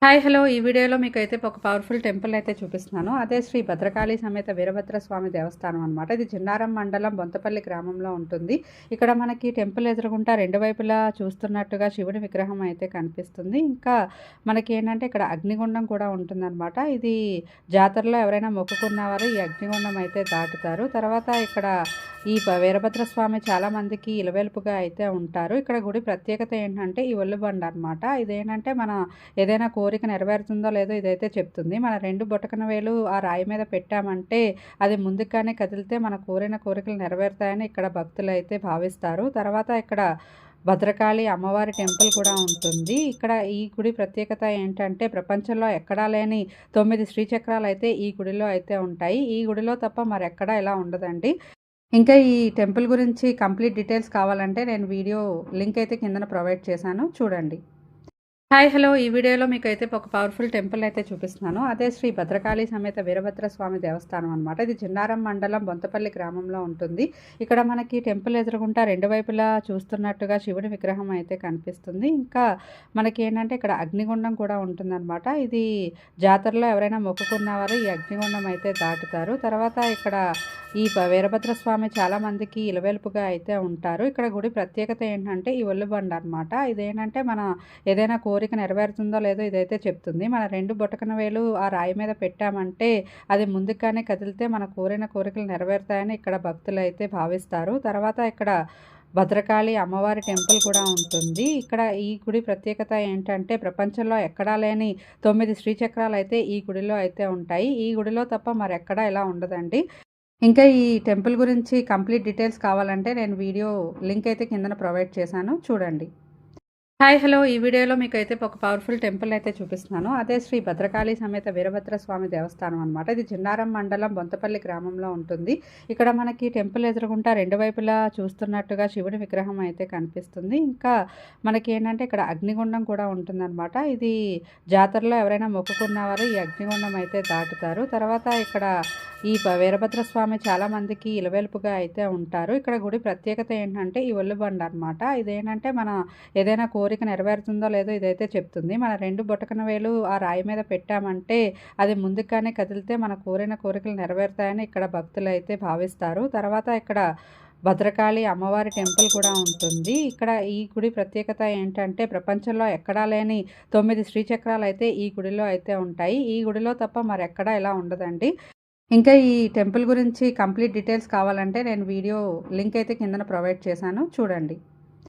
Hi hello ఈ వీడియోలో మీకైతే ఒక పవర్ఫుల్ టెంపుల్ అయితే చూపిస్తున్నాను. అదే శ్రీ భద్రకాళి సమేత వీరభద్ర స్వామి దేవస్థానం అనమాట. ఇది జిన్నారం మండలం బొంతపల్లి గ్రామంలో ఉంటుంది. ఇక్కడ మనకి టెంపుల్ ఎదురుగుంటా రెండు వైపులా చూస్తున్నట్టుగా శివుడి విగ్రహం అయితే కనిపిస్తుంది. ఇంకా మనకి ఏంటంటే ఇక్కడ అగ్నిగుండం కూడా ఉంటుందన్నమాట. ఇది జాతరలో ఎవరైనా మొక్కుకున్న వారు ఈ అగ్నిగుండం అయితే దాటుతారు. తర్వాత ఇక్కడ ఈ వీరభద్ర స్వామి చాలా మందికి ఇలవెల్పుగా అయితే ఉంటారు. ఇక్కడ గుడి ప్రత్యేకత ఏంటంటే ఈ ఒళ్ళుబండ అనమాట. ఇదేంటంటే మన ఏదైనా కోరిక నెరవేరుతుందో లేదో ఇదైతే చెప్తుంది. మన 2 బొటకన వేలు ఆ రాయి మీద పెట్టామంటే అది ముందుగానే కదిలితే మన కోరిన కోరికలు నెరవేరుతాయని ఇక్కడ భక్తులైతే భావిస్తారు. తర్వాత ఇక్కడ భద్రకాళి అమ్మవారి టెంపుల్ కూడా ఉంటుంది. ఇక్కడ ఈ గుడి ప్రత్యేకత ఏంటంటే ప్రపంచంలో ఎక్కడా లేని 9 శ్రీచక్రాలు అయితే ఈ గుడిలో అయితే ఉంటాయి. ఈ గుడిలో తప్ప మరెక్కడా ఇలా ఉండదండి. ఇంకా ఈ టెంపుల్ గురించి కంప్లీట్ డీటెయిల్స్ కావాలంటే నేను వీడియో లింక్ అయితే కిందన ప్రొవైడ్ చేశాను, చూడండి. హాయ్ హలో ఈ వీడియోలో మీకైతే ఒక పవర్ఫుల్ టెంపుల్ అయితే చూపిస్తున్నాను. అదే శ్రీ భద్రకాళి సమేత వీరభద్ర స్వామి దేవస్థానం అనమాట. ఇది జిన్నారం మండలం బొంతపల్లి గ్రామంలో ఉంటుంది. ఇక్కడ మనకి టెంపుల్ ఎదురుగుంటా రెండు వైపులా చూస్తున్నట్టుగా శివుడి విగ్రహం అయితే కనిపిస్తుంది. ఇంకా మనకి ఏంటంటే ఇక్కడ అగ్నిగుండం కూడా ఉంటుందన్నమాట. ఇది జాతరలో ఎవరైనా మొక్కుకున్న వారు ఈ అగ్నిగుండం అయితే దాటుతారు. తర్వాత ఇక్కడ ఈ వీరభద్ర స్వామి చాలా మందికి ఇలవెల్పుగా అయితే ఉంటారు. ఇక్కడ గుడి ప్రత్యేకత ఏంటంటే ఈ ఒళ్ళుబండ అనమాట. ఇదేంటంటే మన ఏదైనా కోరిక నెరవేరుతుందో లేదో ఇదైతే చెప్తుంది. మన 2 బొటకన వేలు ఆ రాయి మీద పెట్టామంటే అది ముందుగానే కదిలితే మన కోరిన కోరికలు నెరవేరుతాయని ఇక్కడ భక్తులైతే భావిస్తారు. తర్వాత ఇక్కడ భద్రకాళి అమ్మవారి టెంపుల్ కూడా ఉంటుంది. ఇక్కడ ఈ గుడి ప్రత్యేకత ఏంటంటే ప్రపంచంలో ఎక్కడా లేని 9 శ్రీచక్రాలు అయితే ఈ గుడిలో అయితే ఉంటాయి. ఈ గుడిలో తప్ప మరెక్కడా ఇలా ఉండదండి. ఇంకా ఈ టెంపుల్ గురించి కంప్లీట్ డీటెయిల్స్ కావాలంటే నేను వీడియో లింక్ అయితే కిందన ప్రొవైడ్ చేశాను, చూడండి. హాయ్ హలో ఈ వీడియోలో మీకైతే ఒక పవర్ఫుల్ టెంపుల్ అయితే చూపిస్తున్నాను. అదే శ్రీ భద్రకాళి సమేత వీరభద్ర స్వామి దేవస్థానం అనమాట. ఇది జిన్నారం మండలం బొంతపల్లి గ్రామంలో ఉంటుంది. ఇక్కడ మనకి టెంపుల్ ఎదురుగుంటా రెండు వైపులా చూస్తున్నట్టుగా శివుడి విగ్రహం అయితే కనిపిస్తుంది. ఇంకా మనకి ఏంటంటే ఇక్కడ అగ్నిగుండం కూడా ఉంటుందన్నమాట. ఇది జాతరలో ఎవరైనా మొక్కుకున్న వారు ఈ అగ్నిగుండం అయితే దాటుతారు. తర్వాత ఇక్కడ ఈ వీరభద్ర స్వామి చాలా మందికి ఇలవెల్పుగా అయితే ఉంటారు. ఇక్కడ గుడి ప్రత్యేకత ఏంటంటే ఈ ఒళ్ళుబండ అనమాట. ఇదేంటంటే మన ఏదైనా కోరిక నెరవేరుతుందో లేదో ఇదైతే చెప్తుంది. మన 2 బొటకన వేలు ఆ రాయి మీద పెట్టామంటే అది ముందుగానే కదిలితే మన కోరిన కోరికలు నెరవేరుతాయని ఇక్కడ భక్తులైతే భావిస్తారు. తర్వాత ఇక్కడ భద్రకాళి అమ్మవారి టెంపుల్ కూడా ఉంటుంది. ఇక్కడ ఈ గుడి ప్రత్యేకత ఏంటంటే ప్రపంచంలో ఎక్కడా లేని 9 శ్రీచక్రాలు అయితే ఈ గుడిలో అయితే ఉంటాయి. ఈ గుడిలో తప్ప మరెక్కడా ఇలా ఉండదండి. ఇంకా ఈ టెంపుల్ గురించి కంప్లీట్ డీటెయిల్స్ కావాలంటే నేను వీడియో లింక్ అయితే కిందన ప్రొవైడ్ చేశాను, చూడండి.